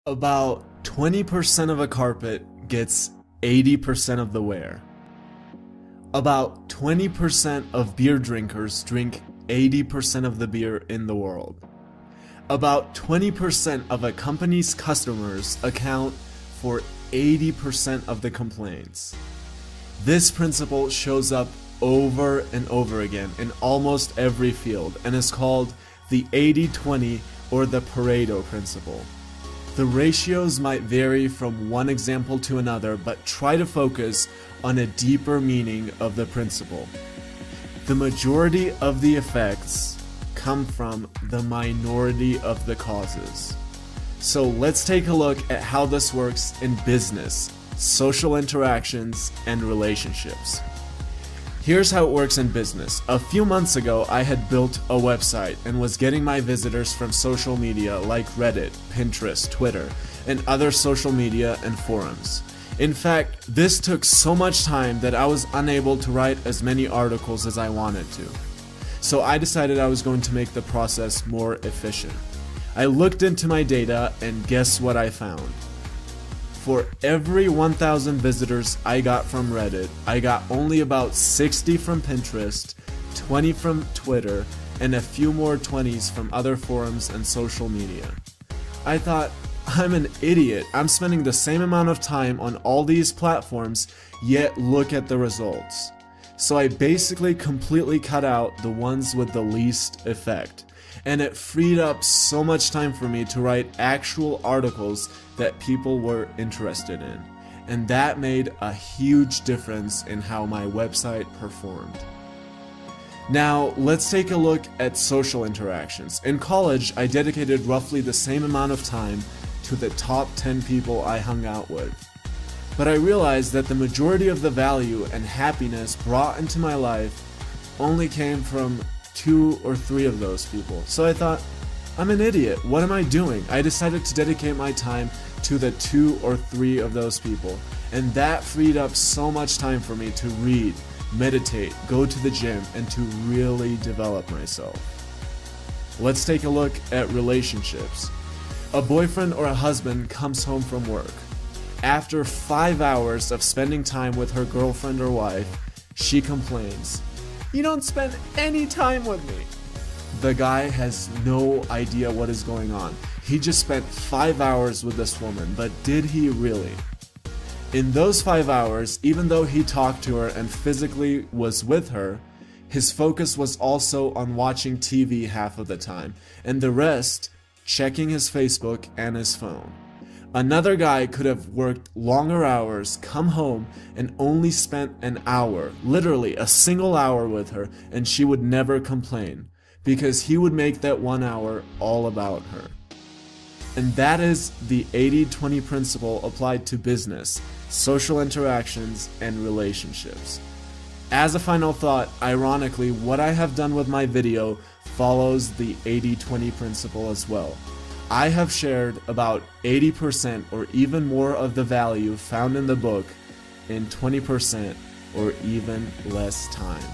About 20% of a carpet gets 80% of the wear. About 20% of beer drinkers drink 80% of the beer in the world. About 20% of a company's customers account for 80% of the complaints. This principle shows up over and over again in almost every field and is called the 80-20 or the Pareto principle. The ratios might vary from one example to another, but try to focus on a deeper meaning of the principle. The majority of the effects come from the minority of the causes. So let's take a look at how this works in business, social interactions, and relationships. Here's how it works in business. A few months ago, I had built a website and was getting my visitors from social media like Reddit, Pinterest, Twitter, and other social media and forums. In fact, this took so much time that I was unable to write as many articles as I wanted to. So I decided I was going to make the process more efficient. I looked into my data and guess what I found? For every 1,000 visitors I got from Reddit, I got only about 60 from Pinterest, 20 from Twitter, and a few more 20s from other forums and social media. I thought, I'm an idiot. I'm spending the same amount of time on all these platforms, yet look at the results. So I basically completely cut out the ones with the least effect. And it freed up so much time for me to write actual articles that people were interested in. And that made a huge difference in how my website performed. Now, let's take a look at social interactions. In college, I dedicated roughly the same amount of time to the top 10 people I hung out with. But I realized that the majority of the value and happiness brought into my life only came from 2 or 3 of those people. So I thought, I'm an idiot. What am I doing? I decided to dedicate my time to the 2 or 3 of those people. And that freed up so much time for me to read, meditate, go to the gym, and to really develop myself. Let's take a look at relationships. A boyfriend or a husband comes home from work. After 5 hours of spending time with her girlfriend or wife, she complains, "You don't spend any time with me." The guy has no idea what is going on. He just spent 5 hours with this woman, but did he really? In those 5 hours, even though he talked to her and physically was with her, his focus was also on watching TV half of the time, and the rest checking his Facebook and his phone. Another guy could have worked longer hours, come home, and only spent an hour, literally a single hour with her, and she would never complain, because he would make that 1 hour all about her. And that is the 80-20 principle applied to business, social interactions, and relationships. As a final thought, ironically, what I have done with my video follows the 80-20 principle as well. I have shared about 80% or even more of the value found in the book in 20% or even less time.